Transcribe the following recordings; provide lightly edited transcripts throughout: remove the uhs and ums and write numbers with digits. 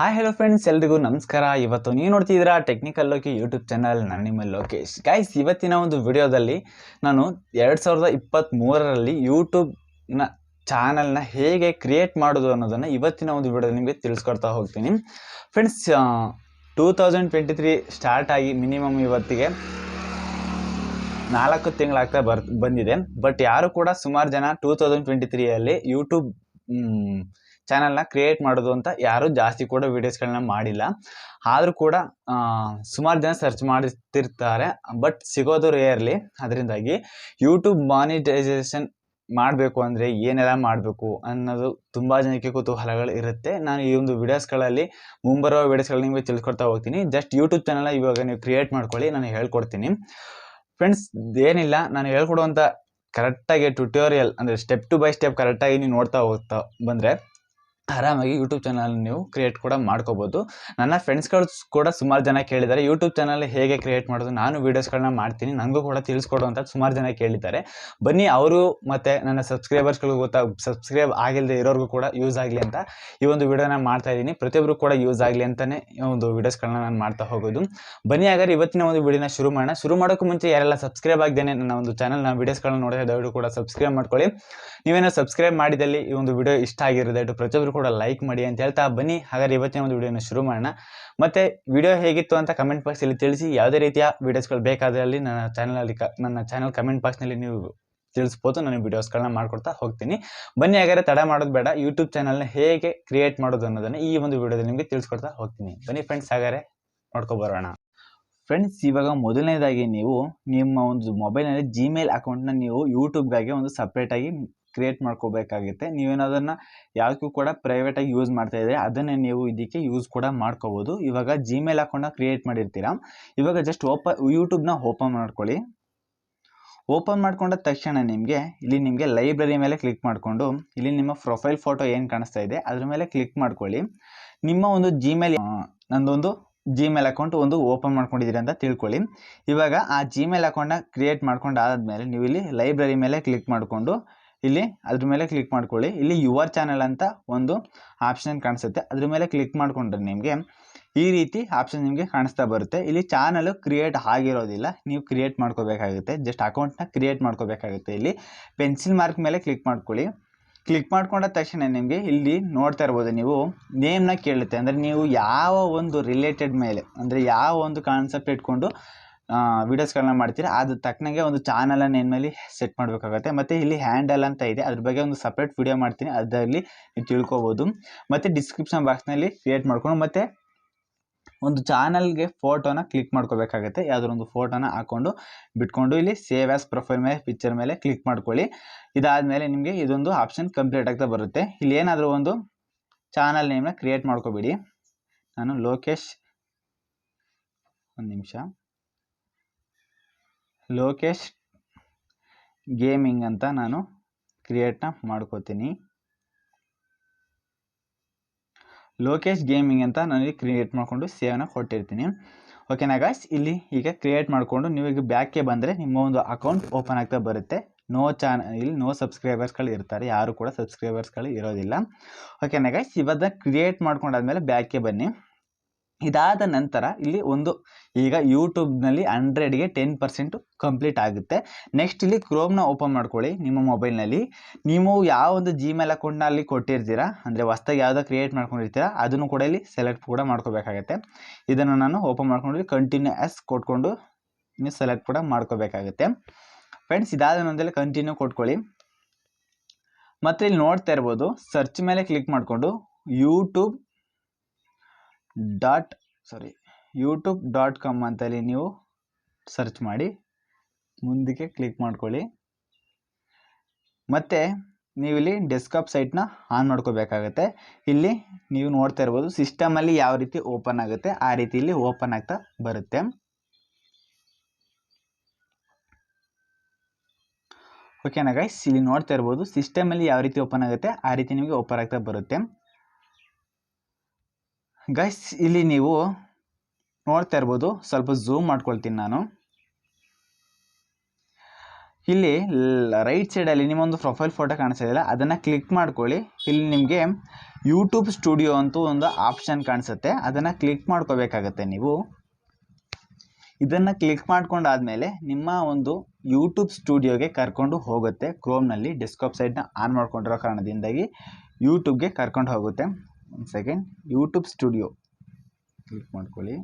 Hi hello friends, ಎಲ್ರಿಗೂ ನಮಸ್ಕಾರ. ಇವತ್ತು ನೀವು ನೋಡ್ತಿದ್ದೀರಾ ಟೆಕ್ನಿಕಲ್ ಲೋಕಿ ಯೂಟ್ಯೂಬ್ ಚಾನಲ್. ನಾನು ನಿಮ್ಮ ಲೋಕೇಶ್. ಗೈಸ್, ಇವತ್ತಿನ ಒಂದು ವಿಡಿಯೋದಲ್ಲಿ ನಾನು 2023ರಲ್ಲಿ ಯೂಟ್ಯೂಬ್ನ ಚಾನಲ್ನ ಹೇಗೆ ಕ್ರಿಯೇಟ್ ಮಾಡೋದು ಅನ್ನೋದನ್ನು ಇವತ್ತಿನ ಒಂದು ವಿಡಿಯೋ ನಿಮಗೆ ತಿಳಿಸ್ಕೊಡ್ತಾ ಹೋಗ್ತೀನಿ. ಫ್ರೆಂಡ್ಸ್, 2023 ಸ್ಟಾರ್ಟ್ ಆಗಿ ಮಿನಿಮಮ್ ಇವತ್ತಿಗೆ 4 ತಿಂಗಳಾಗ್ತಾ ಬಂದಿದೆ. ಬಟ್ ಯಾರು ಕೂಡ ಸುಮಾರು ಜನ 2023ಯಲ್ಲಿ ಯೂಟ್ಯೂಬ್ ಚಾನಲ್ನ ಕ್ರಿಯೇಟ್ ಮಾಡೋದು ಅಂತ ಯಾರು ಜಾಸ್ತಿ ಕೂಡ ವೀಡಿಯೋಸ್ಗಳನ್ನ ಮಾಡಿಲ್ಲ. ಆದರೂ ಕೂಡ ಸುಮಾರು ಜನ ಸರ್ಚ್ ಮಾಡ್ತಿರ್ತಾರೆ, ಬಟ್ ಸಿಗೋದು ರೇರ್ಲಿ. ಅದರಿಂದಾಗಿ ಯೂಟ್ಯೂಬ್ ಮಾನಿಟೈಸೇಷನ್ ಮಾಡಬೇಕು ಅಂದರೆ ಏನೆಲ್ಲ ಮಾಡಬೇಕು ಅನ್ನೋದು ತುಂಬ ಜನಕ್ಕೆ ಕುತೂಹಲಗಳು ಇರುತ್ತೆ. ನಾನು ಈ ಒಂದು ವಿಡಿಯೋಸ್ಗಳಲ್ಲಿ ಮುಂಬರುವ ವಿಡಿಯೋಸ್ಗಳನ್ನ ನಿಮಗೆ ತಿಳ್ಕೊಡ್ತಾ ಹೋಗ್ತೀನಿ. ಜಸ್ಟ್ ಯೂಟ್ಯೂಬ್ ಚಾನಲ್ನ ಇವಾಗ ನೀವು ಕ್ರಿಯೇಟ್ ಮಾಡ್ಕೊಳ್ಳಿ, ನಾನು ಹೇಳ್ಕೊಡ್ತೀನಿ. ಫ್ರೆಂಡ್ಸ್, ಏನಿಲ್ಲ, ನಾನು ಹೇಳ್ಕೊಡುವಂಥ ಕರೆಕ್ಟಾಗಿ ಟ್ಯುಟೋರಿಯಲ್ ಅಂದರೆ ಸ್ಟೆಪ್ ಬೈ ಸ್ಟೆಪ್ ಕರೆಕ್ಟಾಗಿ ನೀವು ನೋಡ್ತಾ ಹೋಗ್ತಾ ಬಂದರೆ ಆರಾಮಾಗಿ ಯೂಟ್ಯೂಬ್ ಚಾನಲ್ ನೀವು ಕ್ರಿಯೇಟ್ ಕೂಡ ಮಾಡ್ಕೋಬೋದು. ನನ್ನ ಫ್ರೆಂಡ್ಸ್ಗಳು ಕೂಡ ಸುಮಾರು ಜನ ಕೇಳಿದ್ದಾರೆ ಯೂಟ್ಯೂಬ್ ಚಾನಲ್ ಹೇಗೆ ಕ್ರಿಯೇಟ್ ಮಾಡೋದು, ನಾನು ವೀಡಿಯೋಸ್ಗಳನ್ನ ಮಾಡ್ತೀನಿ, ನನಗೂ ಕೂಡ ತಿಳಿಸ್ಕೊಡು ಅಂತ ಸುಮಾರು ಜನ ಕೇಳಿದ್ದಾರೆ. ಬನ್ನಿ, ಅವರು ಮತ್ತು ನನ್ನ ಸಬ್ಸ್ಕ್ರೈಬರ್ಸ್ಗಳಿಗೂ ಸಬ್ಸ್ಕ್ರೈಬ್ ಆಗಿಲ್ಲದೆ ಇರೋರಿಗೂ ಕೂಡ ಯೂಸ್ ಆಗಲಿ ಅಂತ ಈ ಒಂದು ವಿಡಿಯೋನ ಮಾಡ್ತಾ ಇದ್ದೀನಿ. ಪ್ರತಿಯೊಬ್ಬರು ಕೂಡ ಯೂಸ್ ಆಗಲಿ ಅಂತಲೇ ಈ ಒಂದು ವೀಡಿಯೋಸ್ಗಳನ್ನ ನಾನು ಮಾಡ್ತಾ ಹೋಗೋದು. ಬನ್ನಿ, ಹಾಗಾದ್ರೆ ಇವತ್ತಿನ ಒಂದು ವಿಡಿಯೋನ ಶುರು ಮಾಡೋಣ. ಶುರು ಮಾಡೋಕ್ಕೂ ಮುಂಚೆ ಯಾರೆಲ್ಲ ಸಬ್ಸ್ಕ್ರೈಬ್ ಆಗದೇನೆ ನನ್ನ ಒಂದು ಚಾನಲ್ನ ವೀಡಿಯೋಸ್ಗಳನ್ನ ನೋಡಿದ್ರೆ ದಯವಿಟ್ಟು ಕೂಡ ಸಬ್ಸ್ಕ್ರೈಬ್ ಮಾಡ್ಕೊಳ್ಳಿ. ನೀವೇನೋ ಸಬ್ಸ್ಕ್ರೈಬ್ ಮಾಡಿದಲ್ಲಿ ಈ ಒಂದು ವಿಡಿಯೋ ಇಷ್ಟ ಆಗಿರೋದು ದಯವಿಟ್ಟು ಪ್ರತಿಯೊಬ್ಬರು ಕೂಡ ಲೈಕ್ ಮಾಡಿ ಅಂತ ಹೇಳ್ತಾ ಬನ್ನಿ, ಹಾಗಾದ್ರೆ ಇವತ್ತಿನ ಒಂದು ವಿಡಿಯೋನ ಶುರು ಮಾಡೋಣ. ಮತ್ತು ವಿಡಿಯೋ ಹೇಗಿತ್ತು ಅಂತ ಕಮೆಂಟ್ ಬಾಕ್ಸಲ್ಲಿ ತಿಳಿಸಿ. ಯಾವುದೇ ರೀತಿಯ ವೀಡಿಯೋಸ್ಗಳು ಬೇಕಾದಲ್ಲಿ ನನ್ನ ಚಾನಲ್ ಕಮೆಂಟ್ ಬಾಕ್ಸ್ನಲ್ಲಿ ನೀವು ತಿಳಿಸ್ಬೋದು. ನಾನು ವೀಡಿಯೋಸ್ಗಳನ್ನ ಮಾಡ್ಕೊಡ್ತಾ ಹೋಗ್ತೀನಿ. ಬನ್ನಿ, ಹಾಗಾದ್ರೆ ತಡ ಮಾಡೋದು ಬೇಡ, ಯೂಟ್ಯೂಬ್ ಚಾನಲ್ನ ಹೇಗೆ ಕ್ರಿಯೇಟ್ ಮಾಡೋದು ಅನ್ನೋದನ್ನು ಈ ಒಂದು ವಿಡಿಯೋದಲ್ಲಿ ನಿಮಗೆ ತಿಳಿಸ್ಕೊಡ್ತಾ ಹೋಗ್ತೀನಿ. ಬನ್ನಿ ಫ್ರೆಂಡ್ಸ್, ಹಾಗಾದ್ರೆ ನೋಡ್ಕೊಬರೋಣ. ಫ್ರೆಂಡ್ಸ್, ಇವಾಗ ಮೊದಲನೇದಾಗಿ ನೀವು ನಿಮ್ಮ ಒಂದು ಮೊಬೈಲ್ನಲ್ಲಿ ಜಿಮೇಲ್ ಅಕೌಂಟ್ನ ನೀವು ಯೂಟ್ಯೂಬ್ಗಾಗಿ ಒಂದು ಸಪ್ರೇಟಾಗಿ ಕ್ರಿಯೇಟ್ ಮಾಡ್ಕೋಬೇಕಾಗುತ್ತೆ. ನೀವೇನೋದನ್ನು ಯಾವುದಕ್ಕೂ ಕೂಡ ಪ್ರೈವೇಟಾಗಿ ಯೂಸ್ ಮಾಡ್ತಾ ಇದ್ದರೆ ಅದನ್ನೇ ನೀವು ಇದಕ್ಕೆ ಯೂಸ್ ಕೂಡ ಮಾಡ್ಕೋಬೋದು. ಇವಾಗ ಜಿಮೇಲ್ ಅಕೌಂಟ್ನ ಕ್ರಿಯೇಟ್ ಮಾಡಿರ್ತೀರಾ, ಇವಾಗ ಜಸ್ಟ್ ಯೂಟ್ಯೂಬ್ನ ಓಪನ್ ಮಾಡ್ಕೊಳ್ಳಿ. ಓಪನ್ ಮಾಡ್ಕೊಂಡ ತಕ್ಷಣ ನಿಮಗೆ ಲೈಬ್ರರಿ ಮೇಲೆ ಕ್ಲಿಕ್ ಮಾಡಿಕೊಂಡು ಇಲ್ಲಿ ನಿಮ್ಮ ಪ್ರೊಫೈಲ್ ಫೋಟೋ ಏನು ಕಾಣಿಸ್ತಾ ಇದೆ ಅದ್ರ ಮೇಲೆ ಕ್ಲಿಕ್ ಮಾಡ್ಕೊಳ್ಳಿ. ನಿಮ್ಮ ಒಂದು ನಂದೊಂದು ಜಿಮೇಲ್ ಅಕೌಂಟ್ ಒಂದು ಓಪನ್ ಮಾಡ್ಕೊಂಡಿದ್ದೀರಿ ಅಂತ ತಿಳ್ಕೊಳ್ಳಿ. ಇವಾಗ ಆ ಜಿಮೇಲ್ ಅಕೌಂಟ್ನ ಕ್ರಿಯೇಟ್ ಮಾಡ್ಕೊಂಡು ಆದಮೇಲೆ ನೀವು ಇಲ್ಲಿ ಲೈಬ್ರರಿ ಮೇಲೆ ಕ್ಲಿಕ್ ಮಾಡಿಕೊಂಡು ಇಲ್ಲಿ ಅದ್ರ ಮೇಲೆ ಕ್ಲಿಕ್ ಮಾಡ್ಕೊಳ್ಳಿ. ಇಲ್ಲಿ ಯುವರ್ ಚಾನಲ್ ಅಂತ ಒಂದು ಆಪ್ಷನ್ ಕಾಣಿಸುತ್ತೆ, ಅದ್ರ ಮೇಲೆ ಕ್ಲಿಕ್ ಮಾಡಿಕೊಂಡ್ರೆ ನಿಮಗೆ ಈ ರೀತಿ ಆಪ್ಷನ್ ನಿಮಗೆ ಕಾಣಿಸ್ತಾ ಬರುತ್ತೆ. ಇಲ್ಲಿ ಚಾನಲ್ ಕ್ರಿಯೇಟ್ ಆಗಿರೋದಿಲ್ಲ, ನೀವು ಕ್ರಿಯೇಟ್ ಮಾಡ್ಕೋಬೇಕಾಗುತ್ತೆ. ಜಸ್ಟ್ ಅಕೌಂಟ್ನ ಕ್ರಿಯೇಟ್ ಮಾಡ್ಕೋಬೇಕಾಗುತ್ತೆ. ಇಲ್ಲಿ ಪೆನ್ಸಿಲ್ ಮಾರ್ಕ್ ಮೇಲೆ ಕ್ಲಿಕ್ ಮಾಡ್ಕೊಳ್ಳಿ. ಕ್ಲಿಕ್ ಮಾಡ್ಕೊಂಡ ತಕ್ಷಣ ನಿಮಗೆ ಇಲ್ಲಿ ನೋಡ್ತಾ ಇರ್ಬೋದು, ನೀವು ನೇಮ್ನ ಕೇಳುತ್ತೆ. ಅಂದರೆ ನೀವು ಯಾವ ಒಂದು ರಿಲೇಟೆಡ್ ಮೇಲೆ ಅಂದರೆ ಯಾವ ಒಂದು ಕಾನ್ಸೆಪ್ಟ್ ಇಟ್ಕೊಂಡು ವೀಡಿಯೋಸ್ಗಳನ್ನ ಮಾಡ್ತೀರಾ ಅದು ತಕ್ಕನಾಗೆ ಒಂದು ಚಾನಲ್ ನೇಮ್ ಮೇಲೆ ಸೆಟ್ ಮಾಡಬೇಕಾಗುತ್ತೆ. ಮತ್ತು ಇಲ್ಲಿ ಹ್ಯಾಂಡಲ್ ಅಂತ ಇದೆ, ಅದ್ರ ಬಗ್ಗೆ ಒಂದು ಸಪ್ರೇಟ್ ವಿಡಿಯೋ ಮಾಡ್ತೀನಿ, ಅದರಲ್ಲಿ ನೀವು ತಿಳ್ಕೊಬೋದು. ಮತ್ತು ಡಿಸ್ಕ್ರಿಪ್ಷನ್ ಬಾಕ್ಸ್ನಲ್ಲಿ ಕ್ರಿಯೇಟ್ ಮಾಡ್ಕೊಂಡು ಮತ್ತು ಒಂದು ಚಾನಲ್ಗೆ ಫೋಟೋನ ಕ್ಲಿಕ್ ಮಾಡ್ಕೋಬೇಕಾಗುತ್ತೆ. ಯಾವುದಾದ್ರು ಒಂದು ಫೋಟೋನ ಹಾಕ್ಕೊಂಡು ಬಿಟ್ಕೊಂಡು ಇಲ್ಲಿ ಸೇವ್ ಆ್ಯಸ್ ಪ್ರೊಫೈಲ್ ಮೇಲೆ ಪಿಕ್ಚರ್ ಮೇಲೆ ಕ್ಲಿಕ್ ಮಾಡ್ಕೊಳ್ಳಿ. ಇದಾದಮೇಲೆ ನಿಮಗೆ ಇದೊಂದು ಆಪ್ಷನ್ ಕಂಪ್ಲೀಟ್ ಆಗ್ತಾ ಬರುತ್ತೆ. ಇಲ್ಲಿ ಏನಾದರೂ ಒಂದು ಚಾನಲ್ ನೇಮ್ನ ಕ್ರಿಯೇಟ್ ಮಾಡ್ಕೋಬೇಡಿ. ನಾನು ಲೋಕೇಶ್, ಒಂದು ನಿಮಿಷ, ಲೋಕೇಶ್ ಗೇಮಿಂಗ್ ಅಂತ ನಾನು ಕ್ರಿಯೇಟ್ನ ಮಾಡ್ಕೋತೀನಿ. ಲೋಕೇಶ್ ಗೇಮಿಂಗ್ ಅಂತ ನಾನು ಕ್ರಿಯೇಟ್ ಮಾಡಿಕೊಂಡು ಸೇವ್ನ ಕೊಟ್ಟಿರ್ತೀನಿ. ಓಕೆನಾ ಗಾಯ್ಸ್, ಇಲ್ಲಿ ಈಗ ಕ್ರಿಯೇಟ್ ಮಾಡಿಕೊಂಡು ನೀವು ಈಗ ಬ್ಯಾಕ್ಗೆ ಬಂದರೆ ನಿಮ್ಮ ಒಂದು ಅಕೌಂಟ್ ಓಪನ್ ಆಗ್ತಾ ಬರುತ್ತೆ. ಇಲ್ಲಿ ನೋ ಸಬ್ಸ್ಕ್ರೈಬರ್ಸ್ಗಳು ಇರ್ತಾರೆ, ಯಾರು ಕೂಡ ಸಬ್ಸ್ಕ್ರೈಬರ್ಸ್ಗಳು ಇರೋದಿಲ್ಲ. ಓಕೆನಾ ಗಾಯ್ಸ್, ಇವಾಗ ಕ್ರಿಯೇಟ್ ಮಾಡ್ಕೊಂಡಾದ್ಮೇಲೆ ಬ್ಯಾಕ್ಗೆ ಬನ್ನಿ. ಇದಾದ ನಂತರ ಇಲ್ಲಿ ಒಂದು ಈಗ ಯೂಟ್ಯೂಬ್ನಲ್ಲಿ 100ಗೆ 10% ಕಂಪ್ಲೀಟ್ ಆಗುತ್ತೆ. ನೆಕ್ಸ್ಟ್ ಇಲ್ಲಿ ಕ್ರೋಮ್ನ ಓಪನ್ ಮಾಡ್ಕೊಳ್ಳಿ. ನಿಮ್ಮ ಮೊಬೈಲ್ನಲ್ಲಿ ನೀವು ಯಾವ ಒಂದು ಜಿಮೇಲ್ ಅಕೌಂಟ್ನ ಅಲ್ಲಿ ಕೊಟ್ಟಿರ್ತೀರಾ, ಅಂದರೆ ಹೊಸ್ದಾಗಿ ಯಾವುದೋ ಕ್ರಿಯೇಟ್ ಮಾಡ್ಕೊಂಡಿರ್ತೀರಾ ಅದನ್ನು ಕೂಡ ಇಲ್ಲಿ ಸೆಲೆಕ್ಟ್ ಕೂಡ ಮಾಡ್ಕೋಬೇಕಾಗತ್ತೆ. ಇದನ್ನು ನಾನು ಓಪನ್ ಮಾಡ್ಕೊಂಡು ಕಂಟಿನ್ಯೂ ಆ್ಯಸ್ ಕೊಟ್ಕೊಂಡು ನೀವು ಸೆಲೆಕ್ಟ್ ಕೂಡ ಮಾಡ್ಕೋಬೇಕಾಗುತ್ತೆ. ಫ್ರೆಂಡ್ಸ್, ಇದಾದ ನಂತರ ಕಂಟಿನ್ಯೂ ಕೊಟ್ಕೊಳ್ಳಿ. ಮತ್ತು ಇಲ್ಲಿ ನೋಡ್ತಾ ಇರ್ಬೋದು, ಸರ್ಚ್ ಮೇಲೆ ಕ್ಲಿಕ್ ಮಾಡಿಕೊಂಡು youtube.com ಅಂತಲ್ಲಿ ನೀವು ಸರ್ಚ್ ಮಾಡಿ ಮುಂದಕ್ಕೆ ಕ್ಲಿಕ್ ಮಾಡ್ಕೊಳ್ಳಿ. ಮತ್ತು ನೀವಿಲ್ಲಿ ಡೆಸ್ಕ್ಟಾಪ್ ಸೈಟ್ನ ಆನ್ ಮಾಡ್ಕೋಬೇಕಾಗತ್ತೆ. ಇಲ್ಲಿ ನೀವು ನೋಡ್ತಾ ಇರ್ಬೋದು ಸಿಸ್ಟಮಲ್ಲಿ ಯಾವ ರೀತಿ ಓಪನ್ ಆಗುತ್ತೆ ಆ ರೀತಿ ಇಲ್ಲಿ ಓಪನ್ ಆಗ್ತಾ ಬರುತ್ತೆ. ಓಕೆನಾ ಗೈಸ್, ಇಲ್ಲಿ ನೋಡ್ತಾ ಇರ್ಬೋದು ಸಿಸ್ಟಮಲ್ಲಿ ಯಾವ ರೀತಿ ಓಪನ್ ಆಗುತ್ತೆ ಆ ರೀತಿ ನಿಮಗೆ ಓಪನ್ ಆಗ್ತಾ ಬರುತ್ತೆ. ಗೈಸ್, ಇಲ್ಲಿ ನೀವು ನೋಡ್ತಾ ಇರ್ಬೋದು, ಸ್ವಲ್ಪ ಝೂಮ್ ಮಾಡ್ಕೊಳ್ತೀನಿ ನಾನು. ಇಲ್ಲಿ ರೈಟ್ ಸೈಡಲ್ಲಿ ನಿಮ್ಮೊಂದು ಪ್ರೊಫೈಲ್ ಫೋಟೋ ಕಾಣಿಸ್ತಿದೆಯಲ್ಲ ಅದನ್ನು ಕ್ಲಿಕ್ ಮಾಡ್ಕೊಳ್ಳಿ. ಇಲ್ಲಿ ನಿಮಗೆ ಯೂಟ್ಯೂಬ್ ಸ್ಟುಡಿಯೋ ಅಂತೂ ಒಂದು ಆಪ್ಷನ್ ಕಾಣಿಸುತ್ತೆ, ಅದನ್ನು ಕ್ಲಿಕ್ ಮಾಡ್ಕೋಬೇಕಾಗತ್ತೆ ನೀವು. ಇದನ್ನು ಕ್ಲಿಕ್ ಮಾಡ್ಕೊಂಡಾದ್ಮೇಲೆ ನಿಮ್ಮ ಒಂದು ಯೂಟ್ಯೂಬ್ ಸ್ಟುಡಿಯೋಗೆ ಕರ್ಕೊಂಡು ಹೋಗುತ್ತೆ. ಕ್ರೋಮ್ನಲ್ಲಿ ಡೆಸ್ಕ್ಟಾಪ್ ಸೈಟ್ನ ಆನ್ ಮಾಡ್ಕೊಂಡಿರೋ ಕಾರಣದಿಂದಾಗಿ ಯೂಟ್ಯೂಬ್ಗೆ ಕರ್ಕೊಂಡು ಹೋಗುತ್ತೆ. ಒಂದು ಸೆಕೆಂಡ್, ಯೂಟ್ಯೂಬ್ ಸ್ಟುಡಿಯೋ ಕ್ಲಿಕ್ ಮಾಡ್ಕೊಳ್ಳಿ.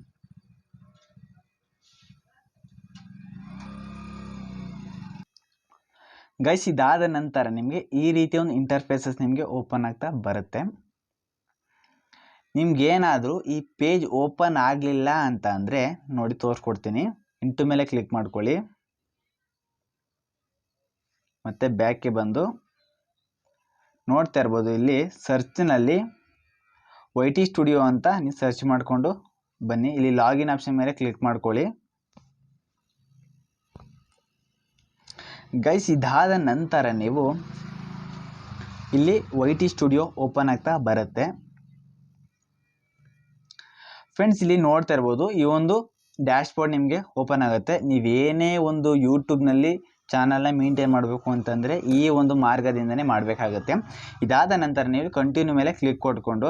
ಗೈಸ್, ಇದಾದ ನಂತರ ನಿಮಗೆ ಈ ರೀತಿಯ ಒಂದು ಇಂಟರ್ಫೇಸಸ್ ನಿಮಗೆ ಓಪನ್ ಆಗ್ತಾ ಬರುತ್ತೆ. ನಿಮ್ಗೇನಾದರೂ ಈ ಪೇಜ್ ಓಪನ್ ಆಗಲಿಲ್ಲ ಅಂತ ಅಂದರೆ ನೋಡಿ ತೋರಿಸ್ಕೊಡ್ತೀನಿ. ಇಂಟು ಮೇಲೆ ಕ್ಲಿಕ್ ಮಾಡ್ಕೊಳ್ಳಿ, ಮತ್ತು ಬ್ಯಾಕ್ಗೆ ಬಂದು ನೋಡ್ತಾ ಇರ್ಬೋದು ಇಲ್ಲಿ ಸರ್ಚ್ನಲ್ಲಿ YT ಸ್ಟುಡಿಯೋ ಅಂತ ನೀವು ಸರ್ಚ್ ಮಾಡಿಕೊಂಡು ಬನ್ನಿ. ಇಲ್ಲಿ ಲಾಗಿನ್ ಆಪ್ಷನ್ ಮೇಲೆ ಕ್ಲಿಕ್ ಮಾಡ್ಕೊಳ್ಳಿ. ಗೈಸ್, ಇದಾದ ನಂತರ ನೀವು ಇಲ್ಲಿ YT ಸ್ಟುಡಿಯೋ ಓಪನ್ ಆಗ್ತಾ ಬರುತ್ತೆ. ಫ್ರೆಂಡ್ಸ್, ಇಲ್ಲಿ ನೋಡ್ತಾ ಇರ್ಬೋದು ಈ ಒಂದು ಡ್ಯಾಶ್ಬೋರ್ಡ್ ನಿಮಗೆ ಓಪನ್ ಆಗುತ್ತೆ. ನೀವೇನೇ ಒಂದು ಯೂಟ್ಯೂಬ್ನಲ್ಲಿ ಚಾನಲ್ನ ಮೇಂಟೈನ್ ಮಾಡಬೇಕು ಅಂತಂದರೆ ಈ ಒಂದು ಮಾರ್ಗದಿಂದನೇ ಮಾಡಬೇಕಾಗುತ್ತೆ. ಇದಾದ ನಂತರ ನೀವು ಕಂಟಿನ್ಯೂ ಮೇಲೆ ಕ್ಲಿಕ್ ಕೊಟ್ಕೊಂಡು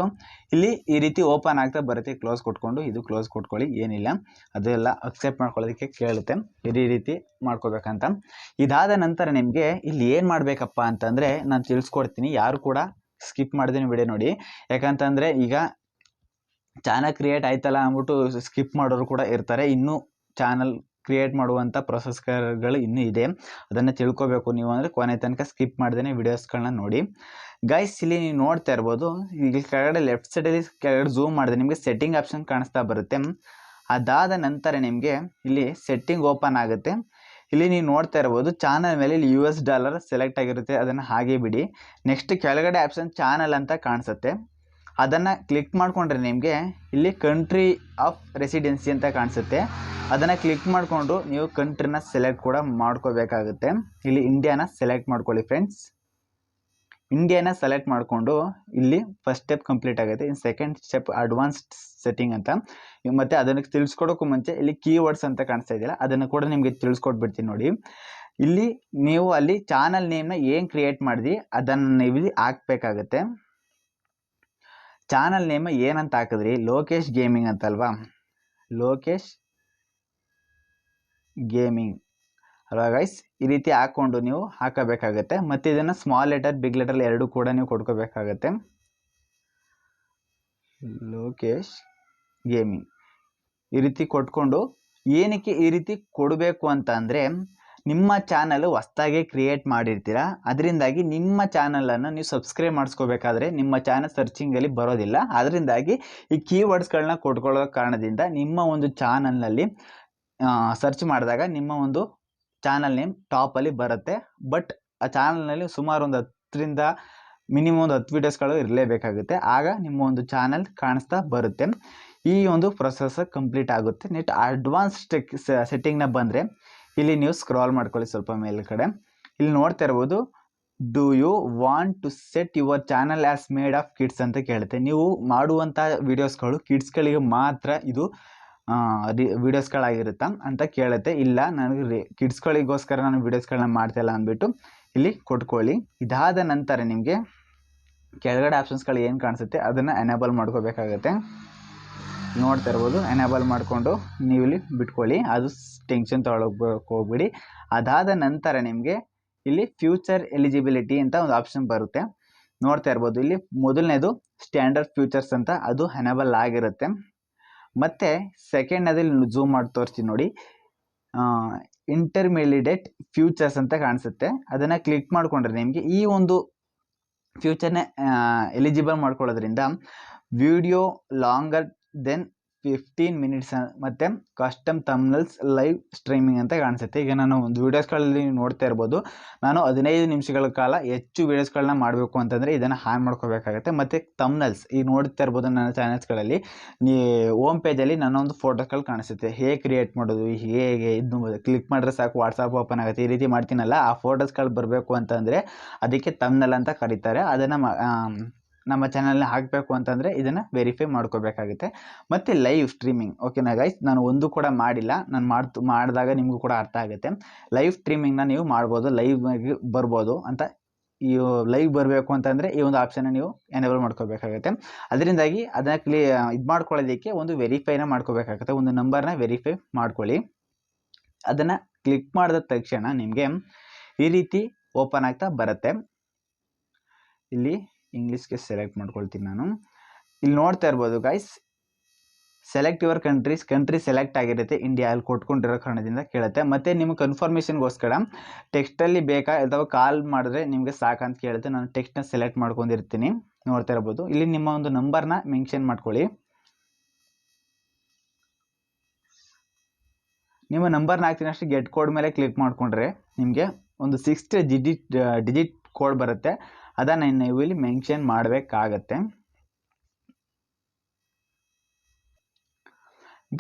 ಇಲ್ಲಿ ಈ ರೀತಿ ಓಪನ್ ಆಗ್ತಾ ಬರುತ್ತೆ. ಕ್ಲೋಸ್ ಕೊಟ್ಕೊಂಡು ಇದು ಕ್ಲೋಸ್ ಕೊಟ್ಕೊಳ್ಳಿ, ಏನಿಲ್ಲ, ಅದೆಲ್ಲ ಅಕ್ಸೆಪ್ಟ್ ಮಾಡ್ಕೊಳ್ಳೋದಕ್ಕೆ ಕೇಳುತ್ತೆ ಈ ರೀತಿ ಮಾಡ್ಕೋಬೇಕಂತ. ಇದಾದ ನಂತರ ನಿಮಗೆ ಇಲ್ಲಿ ಏನು ಮಾಡಬೇಕಪ್ಪ ಅಂತಂದರೆ ನಾನು ತಿಳಿಸ್ಕೊಡ್ತೀನಿ. ಯಾರು ಕೂಡ ಸ್ಕಿಪ್ ಮಾಡ್ತೀನಿ ವಿಡಿಯೋ ನೋಡಿ, ಯಾಕಂತಂದರೆ ಈಗ ಚಾನಲ್ ಕ್ರಿಯೇಟ್ ಆಯ್ತಲ್ಲ ಅಂದ್ಬಿಟ್ಟು ಸ್ಕಿಪ್ ಮಾಡೋರು ಕೂಡ ಇರ್ತಾರೆ. ಇನ್ನೂ ಚಾನಲ್ ಕ್ರಿಯೇಟ್ ಮಾಡುವಂಥ ಪ್ರೊಸೆಸ್ಗಳು ಇನ್ನೂ ಇದೆ, ಅದನ್ನು ತಿಳ್ಕೊಬೇಕು ನೀವು ಅಂದರೆ ಕೊನೆ ತನಕ ಸ್ಕಿಪ್ ಮಾಡ್ದೇ ವಿಡಿಯೋಸ್ಗಳನ್ನ ನೋಡಿ. ಗೈಸ್, ಇಲ್ಲಿ ನೀವು ನೋಡ್ತಾ ಇರ್ಬೋದು ಇಲ್ಲಿ ಕೆಳಗಡೆ ಲೆಫ್ಟ್ ಸೈಡಲ್ಲಿ ಕೆಳಗಡೆ ಝೂಮ್ ಮಾಡಿದ್ರೆ ನಿಮಗೆ ಸೆಟ್ಟಿಂಗ್ ಆಪ್ಷನ್ ಕಾಣಿಸ್ತಾ ಬರುತ್ತೆ. ಅದಾದ ನಂತರ ನಿಮಗೆ ಇಲ್ಲಿ ಸೆಟ್ಟಿಂಗ್ ಓಪನ್ ಆಗುತ್ತೆ. ಇಲ್ಲಿ ನೀವು ನೋಡ್ತಾ ಇರ್ಬೋದು ಚಾನಲ್ ಮೇಲೆ ಇಲ್ಲಿ $US ಸೆಲೆಕ್ಟ್ ಆಗಿರುತ್ತೆ, ಅದನ್ನು ಹಾಗೆ ಬಿಡಿ. ನೆಕ್ಸ್ಟ್ ಕೆಳಗಡೆ ಆಪ್ಷನ್ ಚಾನಲ್ ಅಂತ ಕಾಣಿಸುತ್ತೆ, ಅದನ್ನು ಕ್ಲಿಕ್ ಮಾಡಿಕೊಂಡ್ರೆ ನಿಮಗೆ ಇಲ್ಲಿ ಕಂಟ್ರಿ ಆಫ್ ರೆಸಿಡೆನ್ಸಿ ಅಂತ ಕಾಣಿಸುತ್ತೆ. ಅದನ್ನು ಕ್ಲಿಕ್ ಮಾಡಿಕೊಂಡು ನೀವು ಕಂಟ್ರಿನ ಸೆಲೆಕ್ಟ್ ಕೂಡ ಮಾಡ್ಕೋಬೇಕಾಗುತ್ತೆ. ಇಲ್ಲಿ ಇಂಡಿಯಾನ ಸೆಲೆಕ್ಟ್ ಮಾಡ್ಕೊಳ್ಳಿ ಫ್ರೆಂಡ್ಸ್. ಇಂಡಿಯಾನ ಸೆಲೆಕ್ಟ್ ಮಾಡಿಕೊಂಡು ಇಲ್ಲಿ ಫಸ್ಟ್ ಸ್ಟೆಪ್ ಕಂಪ್ಲೀಟ್ ಆಗುತ್ತೆ. ಇನ್ನು ಸೆಕೆಂಡ್ ಸ್ಟೆಪ್ ಅಡ್ವಾನ್ಸ್ಡ್ ಸೆಟ್ಟಿಂಗ್ ಅಂತ. ಮತ್ತು ಅದನ್ನು ತಿಳಿಸ್ಕೊಡೋಕ್ಕೂ ಮುಂಚೆ ಇಲ್ಲಿ ಕೀವರ್ಡ್ಸ್ ಅಂತ ಕಾಣಿಸ್ತಾ ಇದೆಯಲ್ಲ ಅದನ್ನು ಕೂಡ ನಿಮಗೆ ತಿಳಿಸ್ಕೊಟ್ಬಿಡ್ತೀನಿ ನೋಡಿ. ಇಲ್ಲಿ ನೀವು ಅಲ್ಲಿ ಚಾನಲ್ ನೇಮ್ನ ಏನು ಕ್ರಿಯೇಟ್ ಮಾಡಿದ್ರಿ ಅದನ್ನು ನೀವು ಇಲ್ಲಿ ಹಾಕಬೇಕಾಗತ್ತೆ. ಚಾನಲ್ ನೇಮ್ ಏನಂತ ಹಾಕಿದ್ರಿ, ಲೋಕೇಶ್ ಗೇಮಿಂಗ್ ಅಂತಲ್ವಾ, ಲೋಕೇಶ್ ಗೇಮಿಂಗ್ ಅಲ್ವಾ ಗೈಸ್. ಈ ರೀತಿ ಹಾಕ್ಕೊಂಡು ನೀವು ಹಾಕಬೇಕಾಗತ್ತೆ. ಮತ್ತು ಇದನ್ನು ಸ್ಮಾಲ್ ಲೆಟರ್ ಬಿಗ್ ಲೆಟರ್ ಎರಡೂ ಕೂಡ ನೀವು ಕೊಡ್ಕೋಬೇಕಾಗತ್ತೆ. ಲೋಕೇಶ್ ಗೇಮಿಂಗ್ ಈ ರೀತಿ ಕೊಟ್ಕೊಂಡು ಏನಕ್ಕೆ ಈ ರೀತಿ ಕೊಡಬೇಕು ಅಂತ ಅಂದರೆ ನಿಮ್ಮ ಚಾನಲ್ ಹೊಸದಾಗಿ ಕ್ರಿಯೇಟ್ ಮಾಡಿರ್ತೀರ, ಅದರಿಂದಾಗಿ ನಿಮ್ಮ ಚಾನಲನ್ನು ನೀವು ಸಬ್ಸ್ಕ್ರೈಬ್ ಮಾಡಿಸ್ಕೋಬೇಕಾದ್ರೆ ನಿಮ್ಮ ಚಾನಲ್ ಸರ್ಚಿಂಗಲ್ಲಿ ಬರೋದಿಲ್ಲ. ಅದರಿಂದಾಗಿ ಈ ಕೀವರ್ಡ್ಸ್ಗಳನ್ನ ಕೊಟ್ಕೊಳ್ಳೋ ಕಾರಣದಿಂದ ನಿಮ್ಮ ಒಂದು ಚಾನಲ್ನಲ್ಲಿ ಸರ್ಚ್ ಮಾಡಿದಾಗ ನಿಮ್ಮ ಒಂದು ಚಾನಲ್ ನೇಮ್ ಟಾಪಲ್ಲಿ ಬರುತ್ತೆ. ಬಟ್ ಆ ಚಾನಲ್ನಲ್ಲಿ ಸುಮಾರು ಒಂದು 10ರಿಂದ ಮಿನಿಮಮ್ ಒಂದು 10 ವೀಡಿಯೋಸ್ಗಳು ಇರಲೇಬೇಕಾಗುತ್ತೆ, ಆಗ ನಿಮ್ಮ ಒಂದು ಚಾನಲ್ ಕಾಣಿಸ್ತಾ ಬರುತ್ತೆ. ಈ ಒಂದು ಪ್ರೊಸೆಸ್ ಕಂಪ್ಲೀಟ್ ಆಗುತ್ತೆ. ನೆಕ್ಸ್ಟ್ ಅಡ್ವಾನ್ಸ್ಡ್ ಸೆಟ್ಟಿಂಗ್ನ ಬಂದರೆ ಇಲ್ಲಿ ನೀವು ಸ್ಕ್ರಾಲ್ ಮಾಡ್ಕೊಳ್ಳಿ ಸ್ವಲ್ಪ ಮೇಲ್ಗಡೆ. ಇಲ್ಲಿ ನೋಡ್ತಾ ಇರ್ಬೋದು do you want to set your channel as made of kids ಅಂತ ಕೇಳುತ್ತೆ. ನೀವು ಮಾಡುವಂಥ ವೀಡಿಯೋಸ್ಗಳು ಕಿಡ್ಸ್ಗಳಿಗೆ ಮಾತ್ರ ಇದು ವೀಡಿಯೋಸ್ಗಳಾಗಿರುತ್ತಾ ಅಂತ ಕೇಳುತ್ತೆ. ಇಲ್ಲ, ನನಗೆ ಕಿಡ್ಸ್ಗಳಿಗೋಸ್ಕರ ನಾನು ವೀಡಿಯೋಸ್ಗಳನ್ನ ಮಾಡ್ತಾಯಿಲ್ಲ ಅಂದ್ಬಿಟ್ಟು ಇಲ್ಲಿ ಕೊಟ್ಕೊಳ್ಳಿ. ಇದಾದ ನಂತರ ನಿಮಗೆ ಕೆಳಗಡೆ ಆಪ್ಷನ್ಸ್ಗಳು ಏನು ಕಾಣಿಸುತ್ತೆ ಅದನ್ನು ಎನೇಬಲ್ ಮಾಡ್ಕೋಬೇಕಾಗತ್ತೆ. ನೋಡ್ತಾ ಇರ್ಬೋದು, ಎನೇಬಲ್ ಮಾಡಿಕೊಂಡು ನೀವು ಇಲ್ಲಿ ಬಿಟ್ಕೊಳ್ಳಿ, ಅದು ಟೆನ್ಷನ್ ತೊಗೊಳಕ್ಕೆ ಹೋಗ್ಬಿಡಿ. ಅದಾದ ನಂತರ ನಿಮಗೆ ಇಲ್ಲಿ ಫ್ಯೂಚರ್ ಎಲಿಜಿಬಿಲಿಟಿ ಅಂತ ಒಂದು ಆಪ್ಷನ್ ಬರುತ್ತೆ. ನೋಡ್ತಾ ಇರ್ಬೋದು ಇಲ್ಲಿ ಮೊದಲನೇದು ಸ್ಟ್ಯಾಂಡರ್ಡ್ ಫ್ಯೂಚರ್ಸ್ ಅಂತ, ಅದು ಎನೇಬಲ್ ಆಗಿರುತ್ತೆ. ಮತ್ತು ಸೆಕೆಂಡ್ ಅದಲ್ಲಿ ಝೂಮ್ ಮಾಡಿ ತೋರಿಸ್ತೀನಿ ನೋಡಿ, ಇಂಟರ್ಮಿಡಿಯೇಟ್ ಫ್ಯೂಚರ್ಸ್ ಅಂತ ಕಾಣಿಸುತ್ತೆ. ಅದನ್ನು ಕ್ಲಿಕ್ ಮಾಡಿಕೊಂಡ್ರೆ ನಿಮಗೆ ಈ ಒಂದು ಫ್ಯೂಚರ್ನ ಎಲಿಜಿಬಲ್ ಮಾಡ್ಕೊಳ್ಳೋದ್ರಿಂದ ವಿಡಿಯೋ ಲಾಂಗರ್ ದೆನ್ 15 ಮಿನಿಟ್ಸ್ ಮತ್ತು ಕಸ್ಟಮ್ ಥಂಬ್ನೇಲ್ಸ್ ಲೈವ್ ಸ್ಟ್ರೀಮಿಂಗ್ ಅಂತ ಕಾಣಿಸುತ್ತೆ. ಈಗ ನಾನು ಒಂದು ವೀಡಿಯೋಸ್ಗಳಲ್ಲಿ ನೋಡ್ತಾ ಇರ್ಬೋದು, ನಾನು 15 ನಿಮಿಷಗಳ ಕಾಲ ಹೆಚ್ಚು ವೀಡಿಯೋಸ್ಗಳನ್ನ ಮಾಡಬೇಕು ಅಂತಂದರೆ ಇದನ್ನು ಆನ್ ಮಾಡ್ಕೋಬೇಕಾಗತ್ತೆ. ಮತ್ತು ಥಂಬ್ನೇಲ್ಸ್ ಈಗ ನೋಡ್ತಾ ಇರ್ಬೋದು ನನ್ನ ಚಾನಲ್ಸ್ಗಳಲ್ಲಿ ಹೋಮ್ ಪೇಜಲ್ಲಿ ನನ್ನ ಒಂದು ಫೋಟೋಸ್ಗಳು ಕಾಣಿಸುತ್ತೆ. ಹೇಗೆ ಕ್ರಿಯೇಟ್ ಮಾಡೋದು, ಹೇಗೆ ಇದು ಕ್ಲಿಕ್ ಮಾಡಿದ್ರೆ ಸಾಕು ವಾಟ್ಸಪ್ ಓಪನ್ ಆಗುತ್ತೆ. ಈ ರೀತಿ ಮಾಡ್ತೀನಲ್ಲ, ಆ ಫೋಟೋಸ್ಗಳು ಬರಬೇಕು ಅಂತಂದರೆ ಅದಕ್ಕೆ ಥಂಬ್ನೇಲ್ ಅಂತ ಕರೀತಾರೆ. ಅದನ್ನು ನಮ್ಮ ಚಾನಲ್ನ ಹಾಕಬೇಕು ಅಂತಂದರೆ ಇದನ್ನು ವೆರಿಫೈ ಮಾಡ್ಕೋಬೇಕಾಗುತ್ತೆ. ಮತ್ತು ಲೈವ್ ಸ್ಟ್ರೀಮಿಂಗ್, ಓಕೆನಾ ಗೈಸ್, ನಾನು ಒಂದು ಕೂಡ ಮಾಡಿಲ್ಲ, ನಾನು ಮಾಡಿದಾಗ ನಿಮಗೂ ಕೂಡ ಅರ್ಥ ಆಗುತ್ತೆ. ಲೈವ್ ಸ್ಟ್ರೀಮಿಂಗ್ನ ನೀವು ಮಾಡ್ಬೋದು, ಲೈವ್ ಬರ್ಬೋದು ಅಂತ. ಈ ಲೈವ್ ಬರಬೇಕು ಅಂತಂದರೆ ಈ ಒಂದು ಆಪ್ಷನ್ನ ನೀವು ಎನೇಬಲ್ ಮಾಡ್ಕೋಬೇಕಾಗುತ್ತೆ. ಅದರಿಂದಾಗಿ ಅದನ್ನು ಇದು ಮಾಡ್ಕೊಳ್ಳೋದಕ್ಕೆ ಒಂದು ವೆರಿಫೈನ ಮಾಡ್ಕೋಬೇಕಾಗುತ್ತೆ, ಒಂದು ನಂಬರ್ನ ವೆರಿಫೈ ಮಾಡ್ಕೊಳ್ಳಿ. ಅದನ್ನು ಕ್ಲಿಕ್ ಮಾಡಿದ ತಕ್ಷಣ ನಿಮಗೆ ಈ ರೀತಿ ಓಪನ್ ಆಗ್ತಾ ಬರುತ್ತೆ. ಇಲ್ಲಿ ಇಂಗ್ಲೀಷ್ಗೆ ಸೆಲೆಕ್ಟ್ ಮಾಡ್ಕೊಳ್ತೀನಿ ನಾನು. ಇಲ್ಲಿ ನೋಡ್ತಾ ಇರ್ಬೋದು guys, select your country select ಆಗಿರುತ್ತೆ, ಇಂಡಿಯಾ ಅಲ್ಲಿ ಕೊಟ್ಕೊಂಡಿರೋ ಕಾರಣದಿಂದ ಕೇಳುತ್ತೆ. ಮತ್ತು ನಿಮಗೆ ಕನ್ಫರ್ಮೇಷನ್ಗೋಸ್ಕರ ಟೆಕ್ಸ್ಟಲ್ಲಿ ಬೇಕಾ ಅಥವಾ ಕಾಲ್ ಮಾಡಿದ್ರೆ ನಿಮಗೆ ಸಾಕಂತ ಕೇಳುತ್ತೆ. ನಾನು ಟೆಕ್ಸ್ಟ್ನ ಸೆಲೆಕ್ಟ್ ಮಾಡ್ಕೊಂಡಿರ್ತೀನಿ, ನೋಡ್ತಾ ಇರ್ಬೋದು. ಇಲ್ಲಿ ನಿಮ್ಮ ಒಂದು ನಂಬರ್ನ ಮೆನ್ಷನ್ ಮಾಡ್ಕೊಳ್ಳಿ. ನಿಮ್ಮ ನಂಬರ್ನ ಹಾಕ್ತೀನಿ ಅಷ್ಟೇ, ಗೆಟ್ ಕೋಡ್ ಮೇಲೆ ಕ್ಲಿಕ್ ಮಾಡಿಕೊಂಡ್ರೆ ನಿಮಗೆ ಒಂದು 6 ಡಿಜಿಟ್ ಕೋಡ್ ಬರುತ್ತೆ. ಅದನ್ನು ನೀವು ಇಲ್ಲಿ ಮೆನ್ಷನ್ ಮಾಡಬೇಕಾಗತ್ತೆ.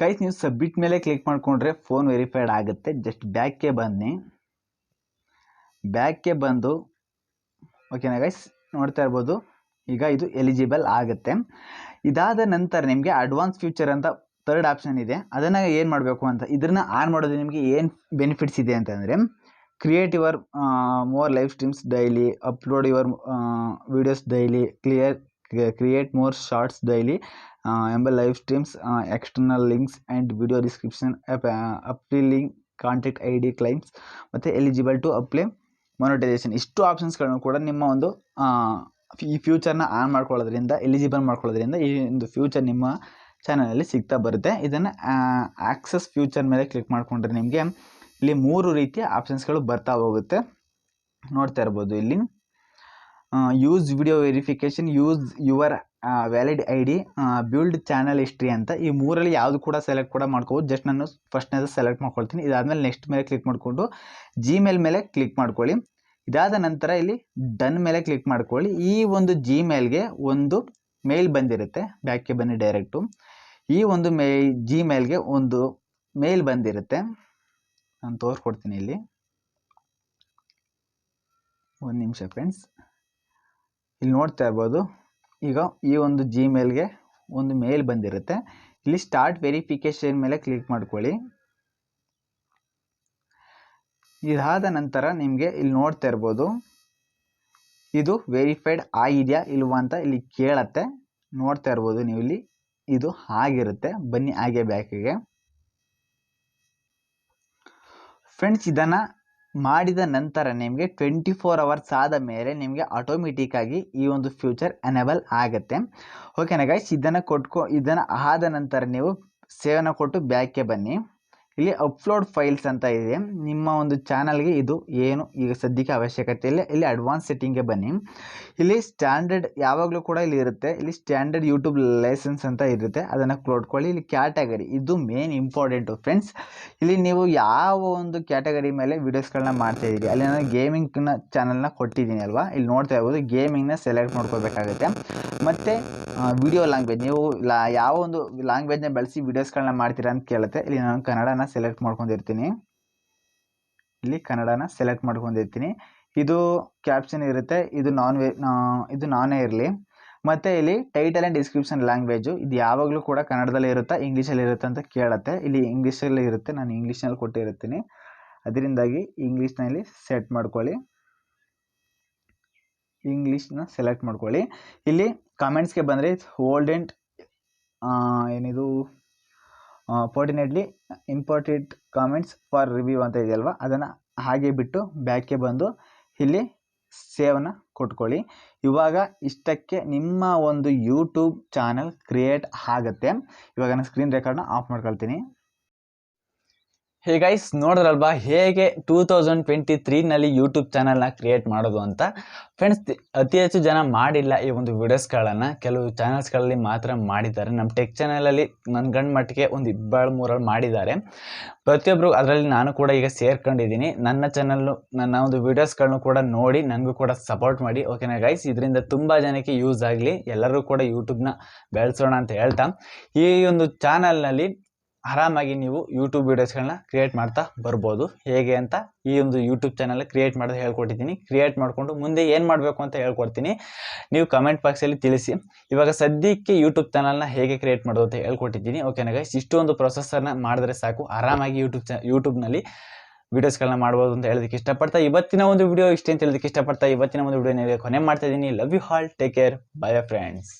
ಗೈಸ್, ನೀವು ಸಬ್ಮಿಟ್ ಮೇಲೆ ಕ್ಲಿಕ್ ಮಾಡಿಕೊಂಡ್ರೆ ಫೋನ್ ವೆರಿಫೈಡ್ ಆಗುತ್ತೆ. ಜಸ್ಟ್ ಬ್ಯಾಕ್ಗೆ ಬನ್ನಿ, ಬ್ಯಾಕ್ಗೆ ಬಂದು ಓಕೆನಾ ಗೈಸ್, ನೋಡ್ತಾ ಇರ್ಬೋದು ಈಗ ಇದು ಎಲಿಜಿಬಲ್ ಆಗುತ್ತೆ. ಇದಾದ ನಂತರ ನಿಮಗೆ ಅಡ್ವಾನ್ಸ್ ಫ್ಯೂಚರ್ ಅಂತ ಥರ್ಡ್ ಆಪ್ಷನ್ ಇದೆ. ಅದನ್ನು ಏನು ಮಾಡಬೇಕು ಅಂತ, ಇದನ್ನು ಆನ್ ಮಾಡೋದು ನಿಮಗೆ ಏನು ಬೆನಿಫಿಟ್ಸ್ ಇದೆ ಅಂತಂದರೆ, create your more live streams daily, upload your videos daily, create more shorts daily, enable live streams, external links and video description, appealing contact ID claims, ಮತ್ತು ಎಲಿಜಿಬಲ್ ಟು ಅಪ್ಲೈ ಮೊನಿಟೈಸೇಷನ್. ಇಷ್ಟು ಆಪ್ಷನ್ಸ್ಗಳನ್ನು ಕೂಡ ನಿಮ್ಮ ಒಂದು ಈ ಫ್ಯೂಚರ್ನ on ಮಾಡ್ಕೊಳ್ಳೋದ್ರಿಂದ, eligible ಮಾಡ್ಕೊಳ್ಳೋದ್ರಿಂದ ಈ ಒಂದು ಫ್ಯೂಚರ್ ನಿಮ್ಮ ಚಾನಲಲ್ಲಿ ಸಿಗ್ತಾ ಬರುತ್ತೆ. ಇದನ್ನು ಆಕ್ಸಸ್ ಫ್ಯೂಚರ್ ಮೇಲೆ ಕ್ಲಿಕ್ ಮಾಡಿಕೊಂಡ್ರೆ ನಿಮಗೆ ಇಲ್ಲಿ 3 ರೀತಿಯ ಆಪ್ಷನ್ಸ್ಗಳು ಬರ್ತಾ ಹೋಗುತ್ತೆ, ನೋಡ್ತಾ ಇರ್ಬೋದು. ಇಲ್ಲಿ use video verification, use your valid ID, build channel history ಅಂತ. ಈ 3ರಲ್ಲಿ ಯಾವುದು ಕೂಡ ಸೆಲೆಕ್ಟ್ ಕೂಡ ಮಾಡ್ಕೋಬೋದು. ಜಸ್ಟ್ ನಾನು ಫಸ್ಟ್ನೇದು ಸೆಲೆಕ್ಟ್ ಮಾಡ್ಕೊಳ್ತೀನಿ. ಇದಾದಮೇಲೆ ನೆಕ್ಸ್ಟ್ ಮೇಲೆ ಕ್ಲಿಕ್ ಮಾಡಿಕೊಂಡು ಜಿಮೇಲ್ ಮೇಲೆ ಕ್ಲಿಕ್ ಮಾಡ್ಕೊಳ್ಳಿ. ಇದಾದ ನಂತರ ಇಲ್ಲಿ ಡನ್ ಮೇಲೆ ಕ್ಲಿಕ್ ಮಾಡ್ಕೊಳ್ಳಿ. ಈ ಒಂದು ಜಿಮೇಲ್ಗೆ ಒಂದು ಮೇಲ್ ಬಂದಿರುತ್ತೆ, ಬ್ಯಾಕ್ಗೆ ಬನ್ನಿ ಡೈರೆಕ್ಟು. ಈ ಒಂದು ಜಿಮೇಲ್ಗೆ ಒಂದು ಮೇಲ್ ಬಂದಿರುತ್ತೆ, ನಾನು ತೋರಿಸ್ಕೊಡ್ತೀನಿ ಇಲ್ಲಿ, ಒಂದು ನಿಮಿಷ ಫ್ರೆಂಡ್ಸ್. ಇಲ್ಲಿ ನೋಡ್ತಾ ಇರ್ಬೋದು, ಈಗ ಈ ಒಂದು ಜಿಮೇಲ್ಗೆ ಒಂದು ಮೇಲ್ ಬಂದಿರುತ್ತೆ. ಇಲ್ಲಿ ಸ್ಟಾರ್ಟ್ ವೆರಿಫಿಕೇಷನ್ ಮೇಲೆ ಕ್ಲಿಕ್ ಮಾಡ್ಕೊಳ್ಳಿ. ಇದಾದ ನಂತರ ನಿಮಗೆ ಇಲ್ಲಿ ನೋಡ್ತಾ ಇರ್ಬೋದು, ಇದು ವೆರಿಫೈಡ್ ಆಗಿದೆಯಾ ಇಲ್ವಾ ಅಂತ ಇಲ್ಲಿ ಕೇಳತ್ತೆ, ನೋಡ್ತಾ ಇರ್ಬೋದು ನೀವು ಇಲ್ಲಿ. ಇದು ಆಗಿರುತ್ತೆ, ಬನ್ನಿ ಹಾಗೆ ಬ್ಯಾಕಿಗೆ ಫ್ರೆಂಡ್ಸ್. ಇದನ್ನು ಮಾಡಿದ ನಂತರ ನಿಮಗೆ 24 hours ಆದ ಮೇಲೆ ನಿಮಗೆ ಆಟೋಮೆಟಿಕ್ಕಾಗಿ ಈ ಒಂದು ಫ್ಯೂಚರ್ ಎನೇಬಲ್ ಆಗುತ್ತೆ, ಓಕೆನಾ ಗೈಸ್. ಇದನ್ನು ಆದ ನಂತರ ನೀವು ಸೇವನ್ನ ಕೊಟ್ಟು ಬ್ಯಾಕ್ಗೆ ಬನ್ನಿ. ಇಲ್ಲಿ ಅಪ್ಲೋಡ್ ಫೈಲ್ಸ್ ಅಂತ ಇದೆ, ನಿಮ್ಮ ಒಂದು ಚಾನಲ್ಗೆ ಇದು ಏನು ಈಗ ಸದ್ಯಕ್ಕೆ ಅವಶ್ಯಕತೆ ಇಲ್ಲ. ಇಲ್ಲಿ ಅಡ್ವಾನ್ಸ್ ಸೆಟ್ಟಿಂಗ್ಗೆ ಬನ್ನಿ. ಇಲ್ಲಿ ಸ್ಟ್ಯಾಂಡರ್ಡ್ ಯಾವಾಗಲೂ ಕೂಡ ಇಲ್ಲಿ ಇರುತ್ತೆ, ಇಲ್ಲಿ ಸ್ಟ್ಯಾಂಡರ್ಡ್ ಯೂಟ್ಯೂಬ್ ಲೈಸೆನ್ಸ್ ಅಂತ ಇರುತ್ತೆ, ಅದನ್ನು ಕೊಡ್ಕೊಳ್ಳಿ. ಇಲ್ಲಿ ಕ್ಯಾಟಗರಿ, ಇದು ಮೇನ್ ಇಂಪಾರ್ಟೆಂಟು ಫ್ರೆಂಡ್ಸ್. ಇಲ್ಲಿ ನೀವು ಯಾವ ಒಂದು ಕ್ಯಾಟಗರಿ ಮೇಲೆ ವೀಡಿಯೋಸ್ಗಳನ್ನ ಮಾಡ್ತಾ ಇದ್ದೀರಿ, ಅಲ್ಲಿ ನಾನು ಗೇಮಿಂಗ್ನ ಚಾನಲ್ನ ಕೊಟ್ಟಿದ್ದೀನಿ ಅಲ್ವಾ, ಇಲ್ಲಿ ನೋಡ್ತಾ ಇರ್ಬೋದು. ಗೇಮಿಂಗ್ನ ಸೆಲೆಕ್ಟ್ ಮಾಡ್ಕೋಬೇಕಾಗುತ್ತೆ. ಮತ್ತು ವಿಡಿಯೋ ಲ್ಯಾಂಗ್ವೇಜ್, ನೀವು ಯಾವ ಒಂದು ಲ್ಯಾಂಗ್ವೇಜ್ನ ಬಳಸಿ ವೀಡಿಯೋಸ್ಗಳನ್ನ ಮಾಡ್ತೀರಾ ಅಂತ ಕೇಳುತ್ತೆ. ಇಲ್ಲಿ ನಾನು ಕನ್ನಡನ ಸೆಲೆಕ್ಟ್ ಮಾಡ್ಕೊಂಡಿರ್ತೀನಿ, ಇಲ್ಲಿ ಕನ್ನಡನ ಸೆಲೆಕ್ಟ್ ಮಾಡ್ಕೊಂಡಿರ್ತೀನಿ. ಇದು ಕ್ಯಾಪ್ಷನ್ ಇರುತ್ತೆ, ಇದು ನಾನೇ ಇರಲಿ. ಮತ್ತು ಇಲ್ಲಿ ಟೈಟಲ್ ಆ್ಯಂಡ್ ಡಿಸ್ಕ್ರಿಪ್ಷನ್ ಲ್ಯಾಂಗ್ವೇಜು, ಇದು ಯಾವಾಗಲೂ ಕೂಡ ಕನ್ನಡದಲ್ಲಿ ಇರುತ್ತಾ ಇಂಗ್ಲೀಷಲ್ಲಿ ಇರುತ್ತೆ ಅಂತ ಕೇಳುತ್ತೆ. ಇಲ್ಲಿ ಇಂಗ್ಲೀಷಲ್ಲಿ ಇರುತ್ತೆ, ನಾನು ಇಂಗ್ಲೀಷ್ನಲ್ಲಿ ಕೊಟ್ಟಿರ್ತೀನಿ, ಅದರಿಂದಾಗಿ ಇಂಗ್ಲೀಷ್ನಲ್ಲಿ ಸೆಟ್ ಮಾಡ್ಕೊಳ್ಳಿ. ಇಂಗ್ಲೀಷ್ನ ಸೆಲೆಕ್ಟ್ ಮಾಡ್ಕೊಳ್ಳಿ. ಇಲ್ಲಿ ಕಾಮೆಂಟ್ಸ್ಗೆ ಬಂದರೆ ಓಲ್ಡೆಂಟ್ ಏನಿದು ಫೋರ್ಟಿನೇಟ್ಲಿ ಇಂಪಾರ್ಟೆಂಟ್ ಕಾಮೆಂಟ್ಸ್ ಫಾರ್ ರಿವ್ಯೂ ಅಂತ ಇದೆಯಲ್ವ, ಅದನ್ನು ಹಾಗೆ ಬಿಟ್ಟು ಬ್ಯಾಕ್ಗೆ ಬಂದು ಇಲ್ಲಿ ಸೇವನ್ನ ಕೊಟ್ಕೊಳ್ಳಿ. ಇವಾಗ ಇಷ್ಟಕ್ಕೆ ನಿಮ್ಮ ಒಂದು ಯೂಟ್ಯೂಬ್ ಚಾನಲ್ ಕ್ರಿಯೇಟ್ ಆಗುತ್ತೆ. ಇವಾಗ ನಾನು ಸ್ಕ್ರೀನ್ ರೆಕಾರ್ಡ್ನ ಆಫ್ ಮಾಡ್ಕೊಳ್ತೀನಿ. ಹೇ ಗೈಸ್, ನೋಡಿದ್ರಲ್ವಾ ಹೇಗೆ 2023ನಲ್ಲಿ ಯೂಟ್ಯೂಬ್ ಚಾನಲ್ನ ಕ್ರಿಯೇಟ್ ಮಾಡೋದು ಅಂತ. ಫ್ರೆಂಡ್ಸ್, ಅತಿ ಹೆಚ್ಚು ಜನ ಮಾಡಿಲ್ಲ ಈ ಒಂದು ವಿಡಿಯೋಸ್ಗಳನ್ನು, ಕೆಲವು ಚಾನಲ್ಸ್ಗಳಲ್ಲಿ ಮಾತ್ರ ಮಾಡಿದ್ದಾರೆ. ನಮ್ಮ ಟೆಕ್ ಚಾನಲಲ್ಲಿ ನನ್ನ ಗಂಡು ಮಟ್ಟಿಗೆ ಒಂದು 2-3 ಮಾಡಿದ್ದಾರೆ. ಪ್ರತಿಯೊಬ್ಬರು ಅದರಲ್ಲಿ ನಾನು ಕೂಡ ಈಗ ಸೇರ್ಕೊಂಡಿದ್ದೀನಿ. ನನ್ನ ಚಾನಲ್ಲು, ನನ್ನ ಒಂದು ವೀಡಿಯೋಸ್ಗಳನ್ನು ಕೂಡ ನೋಡಿ ನನಗೂ ಕೂಡ ಸಪೋರ್ಟ್ ಮಾಡಿ, ಓಕೆನಾ ಗೈಸ್. ಇದರಿಂದ ತುಂಬ ಜನಕ್ಕೆ ಯೂಸ್ ಆಗಲಿ, ಎಲ್ಲರೂ ಕೂಡ ಯೂಟ್ಯೂಬ್ನ ಬೆಳೆಸೋಣ ಅಂತ ಹೇಳ್ತಾ, ಈ ಒಂದು ಚಾನಲ್ನಲ್ಲಿ ಆರಾಮಾಗಿ ನೀವು ಯೂಟ್ಯೂಬ್ ವೀಡಿಯೋಸ್ಗಳನ್ನ ಕ್ರಿಯೇಟ್ ಮಾಡ್ತಾ ಬರ್ಬೋದು. ಹೇಗೆ ಅಂತ ಈ ಒಂದು ಯೂಟ್ಯೂಬ್ ಚಾನಲ್ ಕ್ರಿಯೇಟ್ ಮಾಡೋದು ಹೇಳ್ಕೊಟ್ಟಿದ್ದೀನಿ. ಕ್ರಿಯೇಟ್ ಮಾಡಿಕೊಂಡು ಮುಂದೆ ಏನು ಮಾಡಬೇಕು ಅಂತ ಹೇಳ್ಕೊಡ್ತೀನಿ, ನೀವು ಕಮೆಂಟ್ ಬಾಕ್ಸಲ್ಲಿ ತಿಳಿಸಿ. ಇವಾಗ ಸದ್ಯಕ್ಕೆ ಯೂಟ್ಯೂಬ್ ಚಾನಲ್ನ ಹೇಗೆ ಕ್ರಿಯೇಟ್ ಮಾಡೋದು ಅಂತ ಹೇಳ್ಕೊಟ್ಟಿದ್ದೀನಿ. ಓಕೆನಾ ಗೈಸ್, ಇಷ್ಟೊಂದು ಪ್ರೊಸೆಸರ್ನ ಮಾಡಿದ್ರೆ ಸಾಕು, ಆರಾಮಾಗಿ ಯೂಟ್ಯೂಬ್ನಲ್ಲಿ ವೀಡಿಯೋಸ್ಗಳನ್ನ ಮಾಡ್ಬೋದು ಅಂತ ಹೇಳೋದಕ್ಕೆ ಇಷ್ಟಪಡ್ತಾ ಇವತ್ತಿನ ಒಂದು ವಿಡಿಯೋ ಇಷ್ಟೇ ಅಂತ ಹೇಳೋದಕ್ಕೆ ಇಷ್ಟಪಡ್ತಾ ಇವತ್ತಿನ ಒಂದು ವಿಡಿಯೋ ಕೊನೆ ಮಾಡ್ತಾ ಇದ್ದೀನಿ. Love you all, take care, bye friends.